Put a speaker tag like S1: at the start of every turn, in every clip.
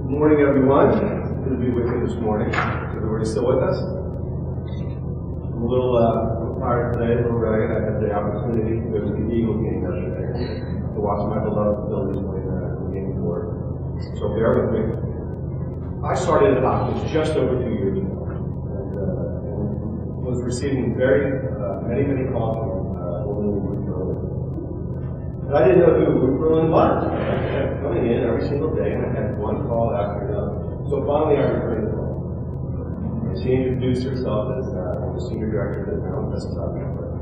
S1: Good morning, everyone. Good to be with you this morning. Is everybody still with us? I'm a little tired today, a little ragged. I had the opportunity to go to the Eagles game yesterday to watch my beloved Phillies win the game 4. So bear with me. I started at Hopkins just over 2 years ago, and was receiving many calls from women who were. And I didn't know who Root Berlin was. I kept coming in every single day, and I had one call after another. So finally, I returned the call. And she introduced herself as the senior director of the Beyond Pesticides Network.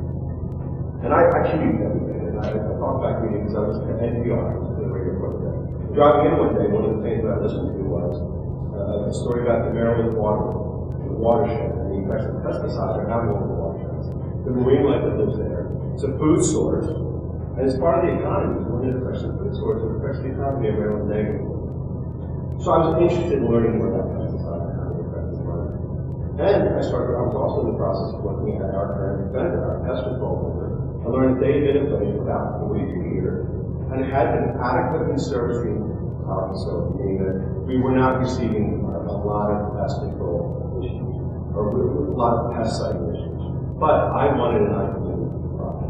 S1: And I queued every day, and I thought back reading because I was at NPR, the radio program. Driving in one day, one of the things that I listened to was a story about the Maryland watershed, and the effects of pesticides are having on the watersheds. The marine life that lives there. It's a food source. And it's part of the economy. When it affects the food source, it affects the economy of Maryland negatively. So I was interested in learning more about pesticides and how they affect the environment. And I was also in the process of looking at our current vendor, our pest control vendor. I learned they had been in place for about 42 years and had been adequately servicing our facility, meaning that we were not receiving a lot of pest control issues, or a lot of pest site issues. But I wanted an IP.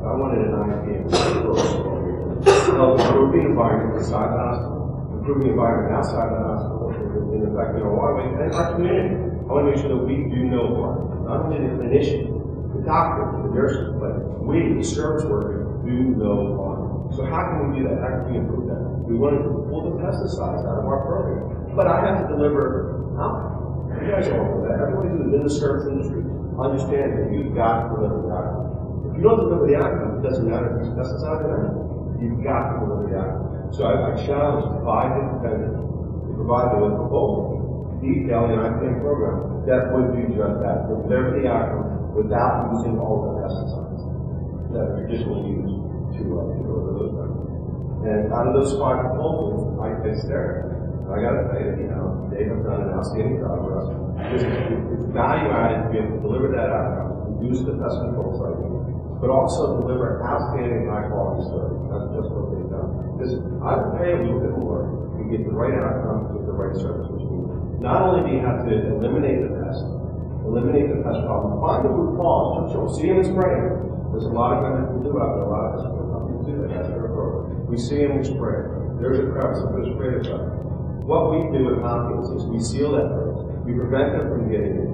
S1: I wanted an IP of improving the environment inside the hospital, improving the environment outside the hospital, in affecting our waterway and our community. I want to make sure that we do no harm. Not only the clinician, the doctor, the nurses, but we, the service workers, do no harm. So how can we do that? How can we improve that? We wanted to pull the pesticides out of our program. But I have to deliver outcome. You guys all know that. Everybody who's in the service industry understands that you've got to deliver the outcome. If you don't deliver the outcome, it doesn't matter if it's pesticides or not. You've got to deliver the outcome. So I challenged 5 different vendors to provide me with a proposal detailing an IPM program that would do just that, deliver the outcome without using all the pesticides that are traditionally used to deliver those vendors. And out of those 5 proposals, I picked there. I got to tell you, they have done an outstanding job for us. It's value added to be able to deliver that outcome, reduce the pest control cycle, but also deliver outstanding high-quality service. That's just what they've done. Because I would pay a little bit more to get the right outcome with the right service, which means not only do you have to eliminate the pest problem, find the root cause. You'll see them in spray. There's a lot of vendors who do out there, a lot of companies do that. That's their approach. We see them, we spray. There's a crevice, we put a spray to it. What we do at Hopkins is we seal that crevice. We prevent them from getting in.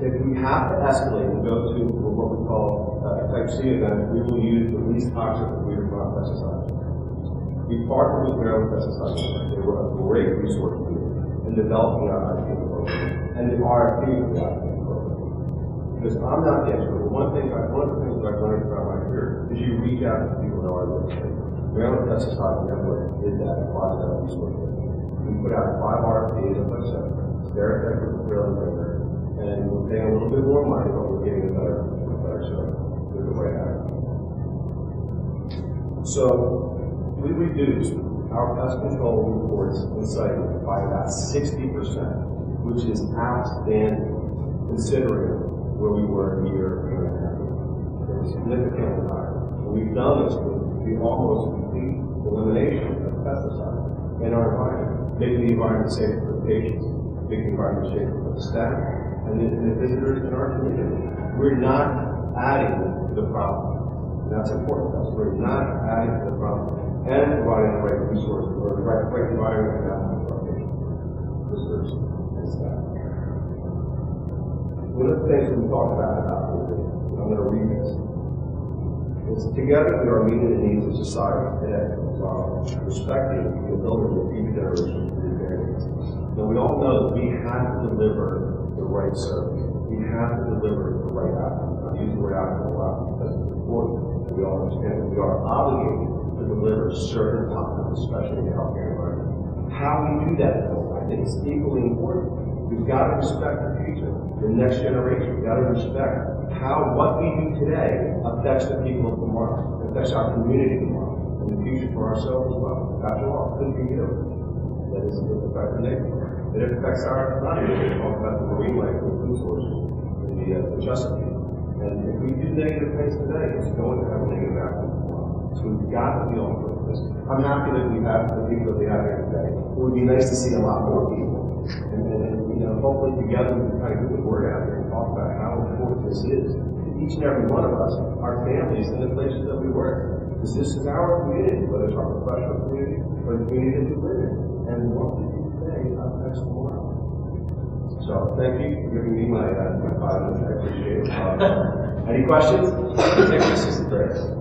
S1: If we have to escalate and go to what we call a type C event, we will use the least toxic of pesticides. We partnered with Maryland Pesticide Network. They were a great resource for me in developing our IPM program and the RFP for the IPM program. Because I'm not the expert. One of the things I've learned throughout my career is you reach out to people who know our industry. Maryland Pesticide Network did that and provided that resource. We put out 5 RFPs, as I said. They're effective with Maryland vendor. And we're paying a little bit more money, but we're getting a better service with the right outcome. So we reduced our pest control reports in site by about 60%, which is outstanding considering where we were a year and a half ago. It was significantly higher. And we've done this with the almost complete elimination of pesticides in our environment, making the environment safer for the patients, making the environment safer for the staff, and the visitors in our community. We're not adding to the problem. And that's important to us. We're not adding to the problem and providing the right resources or the right environment and outcome for our patients, visitors, and staff. One of the things that we talk about today, I'm going to read this. It's together we are meeting the needs of society today while respecting the ability of future generations to do things. Now we all know that we have to deliver the right service. We have to deliver the right outcome. I use the word outcome a lot because it's important. We all understand that we are obligated to deliver certain outcomes, especially in the healthcare environment. How we do that, though, I think is equally important. We've got to respect the future, the next generation. We've got to respect how what we do today affects the people of tomorrow, affects our community tomorrow, and the future for ourselves as well. After all, it could be you. That is, it affects the neighborhood. It affects our economy. We talk about the marine life and the food sources in the Chesapeake. And if we do negative things today, it's going to have a negative outcome tomorrow. So we've got to be on with this. I'm happy that we have the people that we have here today. It would be nice to see a lot more people And you know, hopefully together we can kind of get the word out there and talk about how important this is to each and every one of us, our families, and the places that we work. Because this is our community, whether it's our professional community or the community that we live in. And what we do today affects tomorrow. So thank you for giving me my 5 minutes. I appreciate it. Any questions? Take this as a